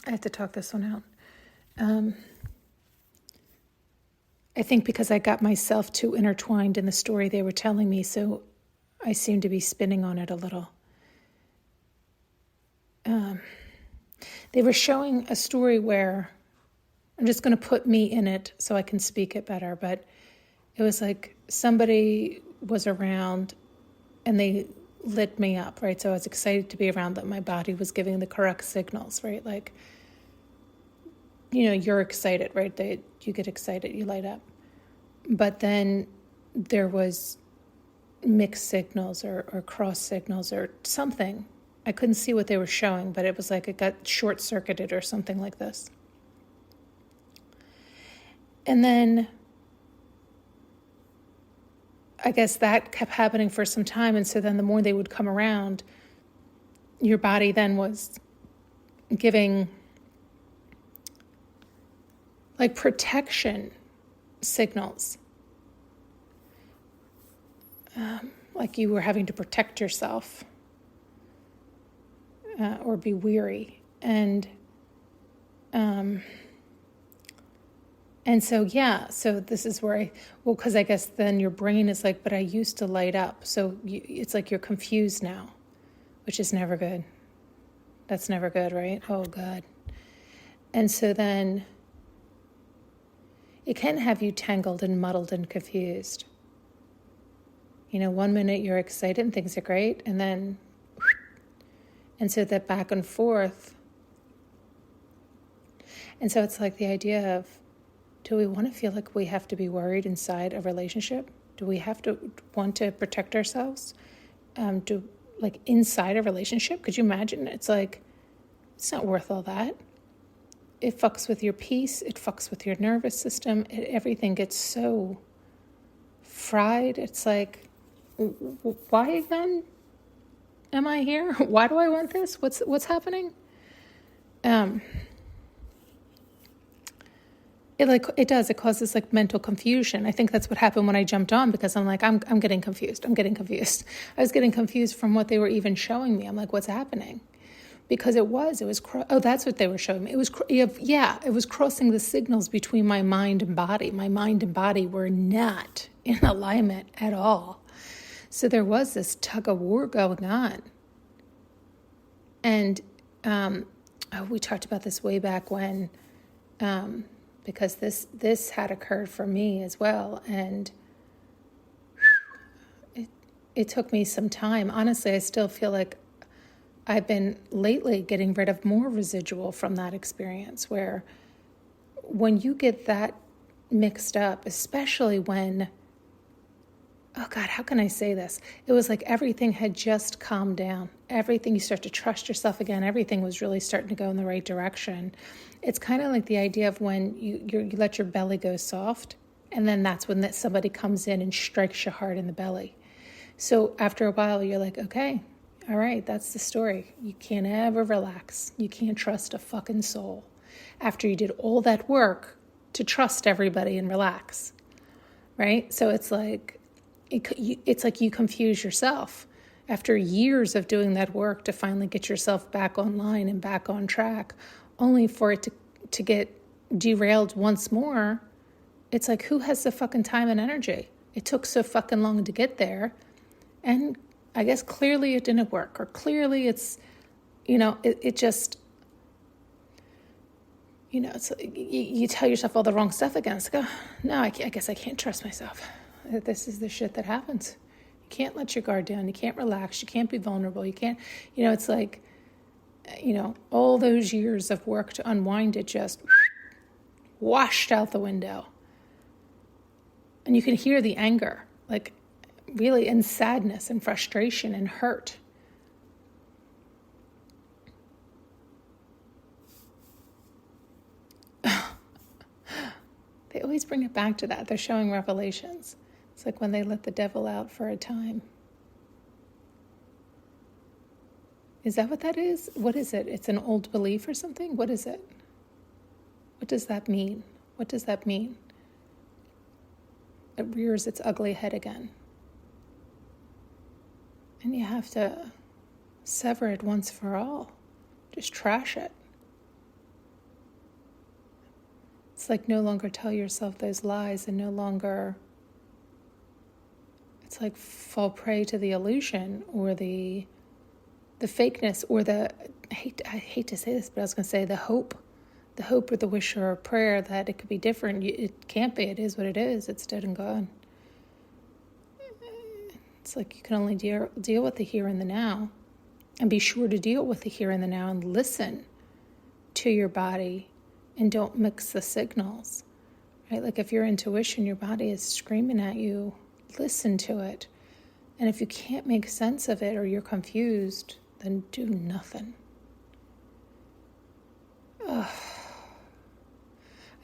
I have to talk this one out. I think because I got myself too intertwined in the story they were telling me, so I seem to be spinning on it a little. They were showing a story where, I'm just going to put me in it so I can speak it better, but it was like somebody was around and they lit me up, right? So I was excited to be around them. My body was giving the correct signals, right? Like, you're excited, right? You get excited, you light up. But then there was mixed signals or cross signals or something. I couldn't see what they were showing, but it was like it got short-circuited or something like this. And then I guess that kept happening for some time. And so then the more they would come around, your body then was giving like protection signals. Like you were having to protect yourself or be weary. And so, so this is where because I guess then your brain is like, but I used to light up. So it's like you're confused now, which is never good. That's never good, right? Oh, God. And so then it can have you tangled and muddled and confused. 1 minute you're excited and things are great, and so that back and forth. And so it's like the idea of, do we want to feel like we have to be worried inside a relationship? Do we have to want to protect ourselves? Like inside a relationship? Could you imagine? It's like, it's not worth all that. It fucks with your peace. It fucks with your nervous system. Everything gets so fried. It's like, why then am I here? Why do I want this? What's happening? It causes like mental confusion. I think that's what happened when I jumped on, because I'm like, I'm getting confused. I was getting confused from what they were even showing me. I'm like, what's happening? Because that's what they were showing me. It was crossing the signals between my mind and body. My mind and body were not in alignment at all. So there was this tug of war going on. And we talked about this way back when, because this had occurred for me as well. And it took me some time. Honestly, I still feel like I've been lately getting rid of more residual from that experience, where when you get that mixed up, especially when, oh God, how can I say this? It was like everything had just calmed down. Everything, you start to trust yourself again. Everything was really starting to go in the right direction. It's kind of like the idea of when you let your belly go soft, and then that's when somebody comes in and strikes you hard in the belly. So after a while, you're like, okay, all right, that's the story. You can't ever relax. You can't trust a fucking soul after you did all that work to trust everybody and relax, right? So it's like, it's like you confuse yourself after years of doing that work to finally get yourself back online and back on track, only for it to get derailed once more. It's like, who has the fucking time and energy? It took so fucking long to get there. And I guess clearly it didn't work, or clearly it's, it just, it's you tell yourself all the wrong stuff again. It's like, oh, no, I guess I can't trust myself. This is the shit that happens. You can't let your guard down. You can't relax. You can't be vulnerable. You can't, it's like, all those years of work to unwind it just washed out the window. And you can hear the anger, like really, and sadness and frustration and hurt. They always bring it back to that. They're showing Revelations. It's like when they let the devil out for a time. Is that what that is? What is it? It's an old belief or something? What is it? What does that mean? What does that mean? It rears its ugly head again. And you have to sever it once for all. Just trash it. It's like no longer tell yourself those lies and no longer, it's like fall prey to the illusion or the fakeness or I hate to say this, but I was going to say the hope or the wish or a prayer that it could be different. It can't be. It is what it is. It's dead and gone. It's like you can only deal with the here and the now, and be sure to deal with the here and the now and listen to your body and don't mix the signals, right? Like if your intuition, your body is screaming at you, listen to it. And if you can't make sense of it or you're confused, then do nothing. Ugh.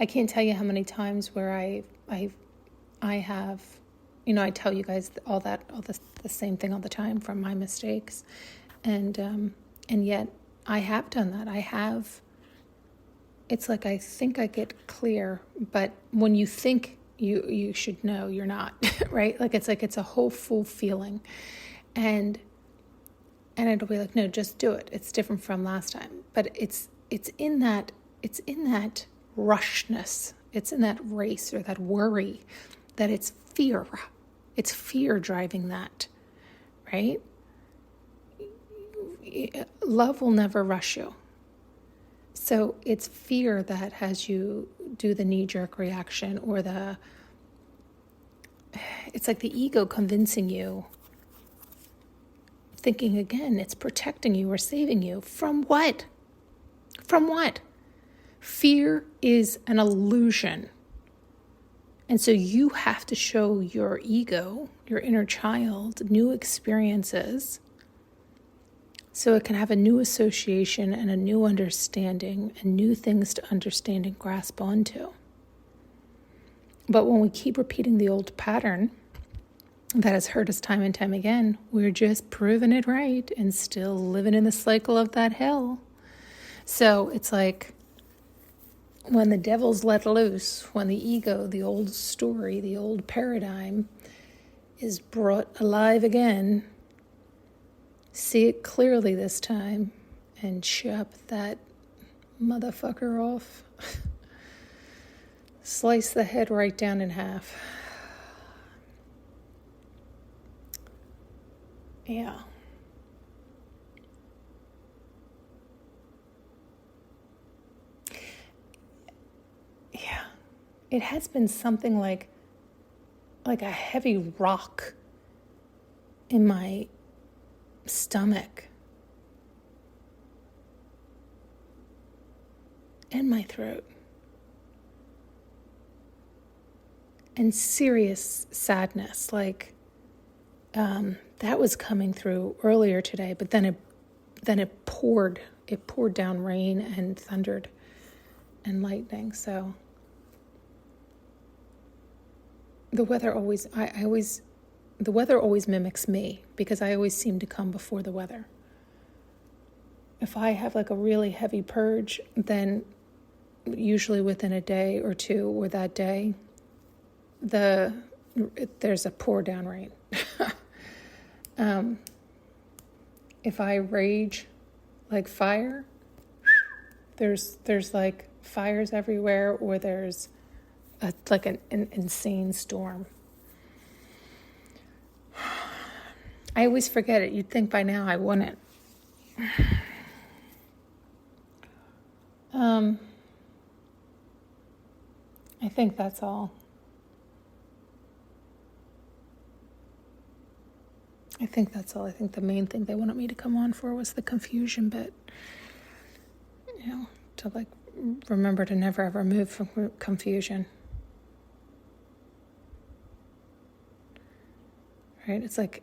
I can't tell you how many times where I have, I tell you guys all the same thing all the time from my mistakes, and yet I have done that. It's like I think I get clear, but when you think you should know, you're not, right? Like it's a whole full feeling, and it'll be like, no, just do it. It's different from last time, but it's in that rushness. It's in that race or that worry that it's fear. It's fear driving that, right? Love will never rush you. So it's fear that has you do the knee-jerk reaction or it's like the ego convincing you, thinking again, it's protecting you or saving you. From what? From what? Fear is an illusion. And so you have to show your ego, your inner child, new experiences so it can have a new association and a new understanding and new things to understand and grasp onto. But when we keep repeating the old pattern that has hurt us time and time again, we're just proving it right and still living in the cycle of that hell. So it's like when the devil's let loose, when the ego, the old story, the old paradigm is brought alive again, see it clearly this time and chop that motherfucker off. Slice the head right down in half. Yeah. Yeah. It has been something like a heavy rock in my stomach and my throat. And serious sadness, like that was coming through earlier today, but then it poured down rain and thundered and lightning. So the weather always mimics me because I always seem to come before the weather. If I have like a really heavy purge, then usually within a day or two or that day, there's a pour down rain. If I rage like fire, there's like fires everywhere, or there's like an insane storm. I always forget it. You'd think by now I wouldn't. I think that's all. I think the main thing they wanted me to come on for was the confusion bit. To like remember to never ever move from confusion. Right? It's like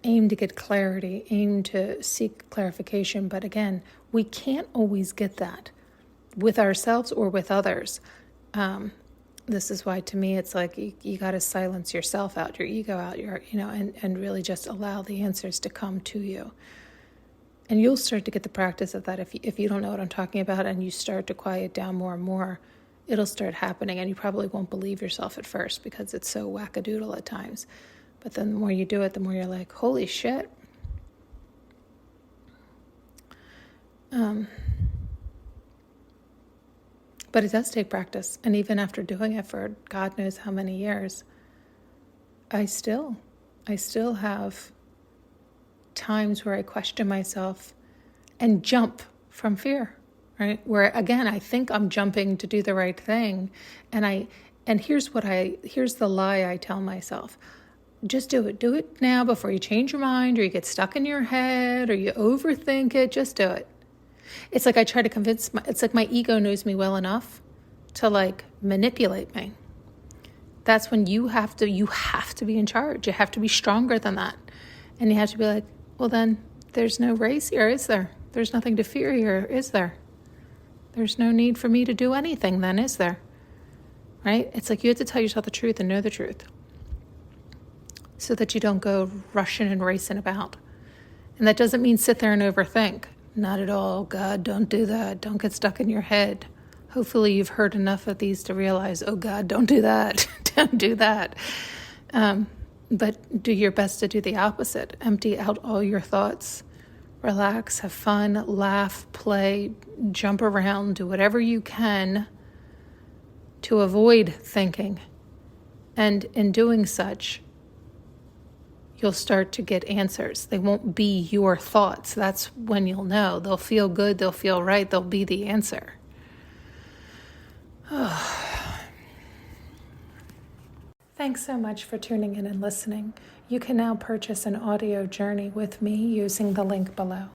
aim to get clarity, aim to seek clarification. But again, we can't always get that with ourselves or with others. This is why, to me, it's like you got to silence yourself out, your ego out, and really just allow the answers to come to you. And you'll start to get the practice of that if you don't know what I'm talking about, and you start to quiet down more and more, it'll start happening, and you probably won't believe yourself at first because it's so wackadoodle at times. But then the more you do it, the more you're like, holy shit. But it does take practice. And even after doing it for God knows how many years, I still have times where I question myself and jump from fear, right? Where again, I think I'm jumping to do the right thing. And here's the lie I tell myself. Just do it. Do it now before you change your mind or you get stuck in your head or you overthink it. Just do it. It's like I try to it's like my ego knows me well enough to like manipulate me. That's when you have to be in charge. You have to be stronger than that. And you have to be like, well then there's no race here, is there? There's nothing to fear here, is there? There's no need for me to do anything then, is there? Right? It's like you have to tell yourself the truth and know the truth so that you don't go rushing and racing about. And that doesn't mean sit there and overthink. Not at all. God, don't do that. Don't get stuck in your head. Hopefully you've heard enough of these to realize, oh God, don't do that. Don't do that. But do your best to do the opposite. Empty out all your thoughts. Relax, have fun, laugh, play, jump around, do whatever you can to avoid thinking. And in doing such, you'll start to get answers. They won't be your thoughts. That's when you'll know. They'll feel good. They'll feel right. They'll be the answer. Thanks so much for tuning in and listening. You can now purchase an audio journey with me using the link below.